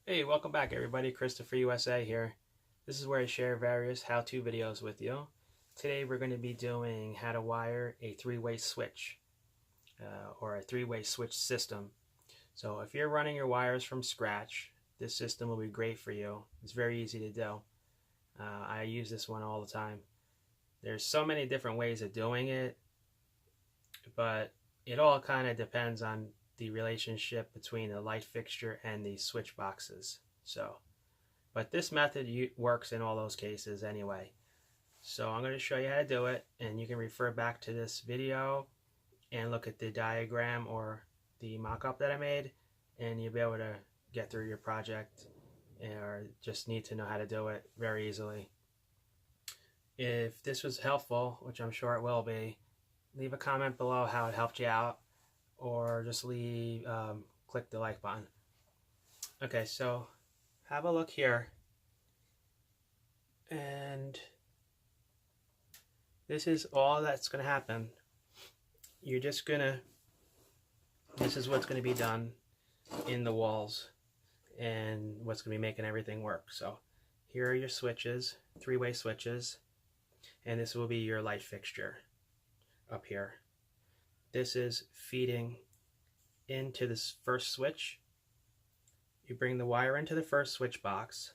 Hey, welcome back everybody. Christopher USA here. This is where I share various how-to videos with you. Today we're going to be doing how to wire a three-way switch or a three-way switch system. So if you're running your wires from scratch, this system will be great for you. It's very easy to do. I use this one all the time. There's so many different ways of doing it, but it all kind of depends on the relationship between the light fixture and the switch boxes. But this method works in all those cases anyway. So I'm going to show you how to do it, and you can refer back to this video and look at the diagram or the mock-up that I made, and you'll be able to get through your project or just need to know how to do it very easily. If this was helpful, which I'm sure it will be, leave a comment below how it helped you out, or just click the like button. Okay, so have a look here, and this is all that's going to happen. You're just gonna, this is what's going to be done in the walls and what's going to be making everything work. So here are your switches, three-way switches, and this will be your light fixture up here. This is feeding into this first switch. You bring the wire into the first switch box,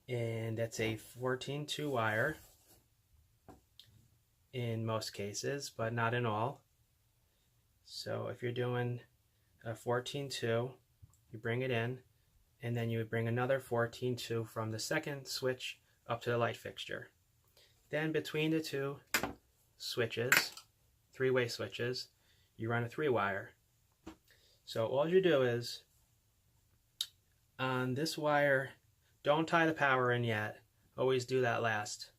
and that's a 14-2 wire in most cases, but not in all. So if you're doing a 14-2, you bring it in, and then you would bring another 14-2 from the second switch up to the light fixture. Then between the two switches, three-way switches, you run a 3-wire. So all you do is, on this wire, don't tie the power in yet. Always do that last.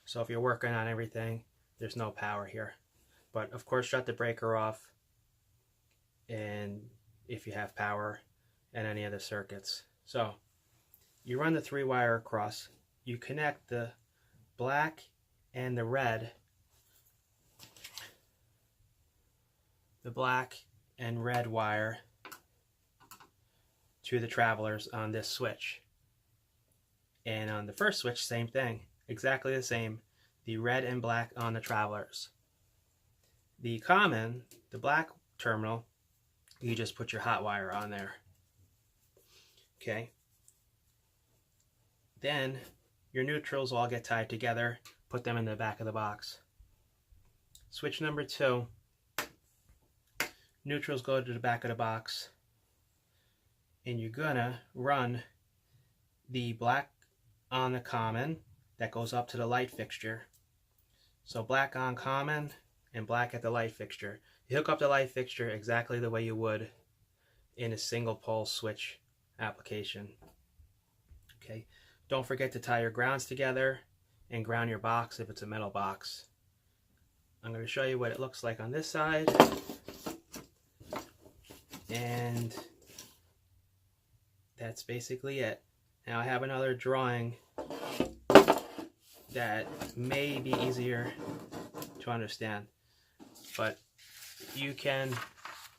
So if you're working on everything, there's no power here. But of course, shut the breaker off, and if you have power and any other circuits. So you run the 3-wire across. You connect the black and the red, wire to the travelers on this switch. And on the first switch, same thing, exactly the same, the red and black on the travelers. The common, the black terminal, you just put your hot wire on there. Okay. Then your neutrals all get tied together, put them in the back of the box. Switch number 2, neutrals go to the back of the box, and you're gonna run the black on the common that goes up to the light fixture. So black on common and black at the light fixture. You hook up the light fixture exactly the way you would in a single pole switch application. Okay, don't forget to tie your grounds together and ground your box if it's a metal box. I'm going to show you what it looks like on this side. And that's basically it. Now I have another drawing that may be easier to understand, but you can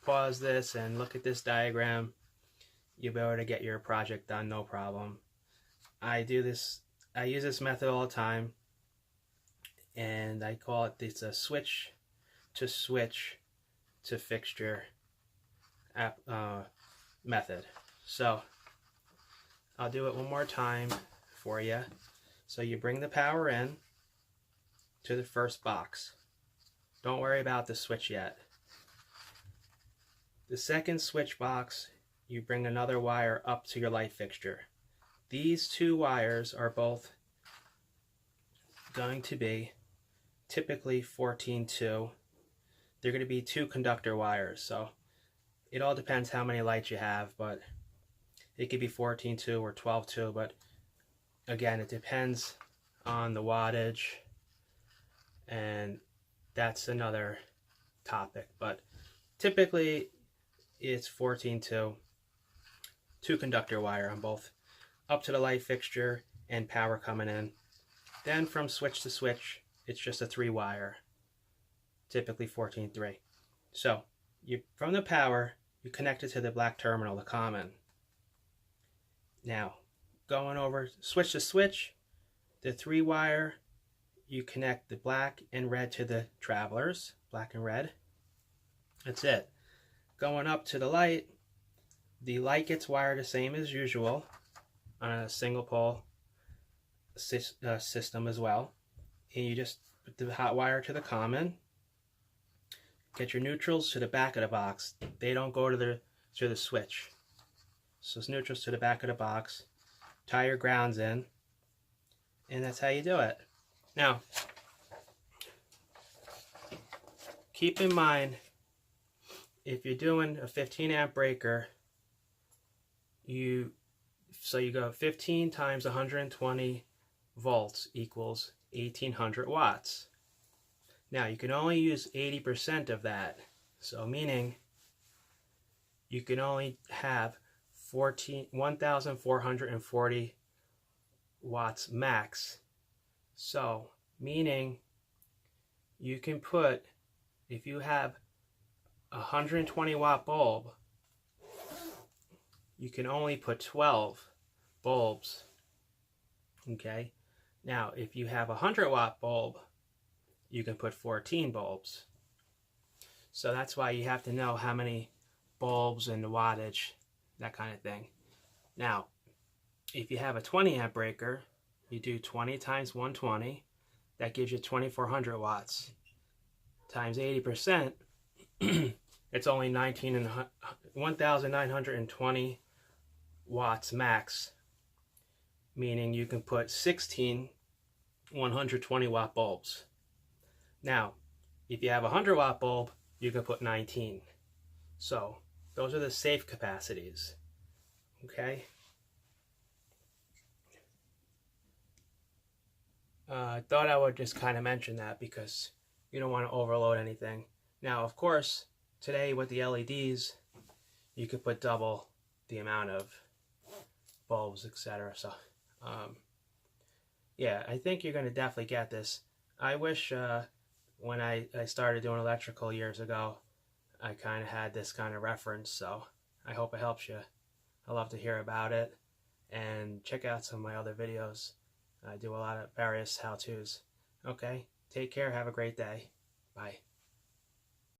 pause this and look at this diagram. You'll be able to get your project done, no problem. I use this method all the time, and I call it's a switch to fixture method. So I'll do it one more time for you. So you bring the power in to the first box. Don't worry about the switch yet. The second switch box, you bring another wire up to your light fixture. These 2 wires are both going to be typically 14-2. They're going to be 2 conductor wires, so it all depends how many lights you have, but it could be 14-2 or 12-2, but again, it depends on the wattage, and that's another topic, but typically it's 14-2, 2 conductor wire on both, up to the light fixture and power coming in. Then from switch to switch, it's just a 3-wire, typically 14-3. So from the power, you connect it to the black terminal, the common. Now, going over switch to switch, the 3-wire, you connect the black and red to the travelers, black and red. That's it. Going up to the light gets wired the same as usual on a single pole system as well. And you just put the hot wire to the common. Get your neutrals to the back of the box. They don't go to the switch. So it's neutrals to the back of the box. Tie your grounds in. And that's how you do it. Now, keep in mind, if you're doing a 15 amp breaker, you go 15 times 120 volts equals 1800 watts. Now you can only use 80% of that, so meaning you can only have 1440 watts max. So meaning you can put, if you have a 120 watt bulb, you can only put 12 bulbs. Okay, now if you have a 100 watt bulb, you can put 14 bulbs. So that's why you have to know how many bulbs and the wattage, that kind of thing. Now, if you have a 20 amp breaker, you do 20 times 120, that gives you 2400 watts. Times 80%, it's only 1920 watts max, meaning you can put 16 120 watt bulbs. Now, if you have a 100 watt bulb, you can put 19. So those are the safe capacities. Okay. I thought I would just kind of mention that because you don't want to overload anything. Now, of course, today with the LEDs, you could put double the amount of bulbs, etc. So, yeah, I think you're going to definitely get this. I wish when I started doing electrical years ago, I kind of had this kind of reference, so I hope it helps you. I love to hear about it, and check out some of my other videos. I do a lot of various how-tos. Okay, take care, have a great day. Bye.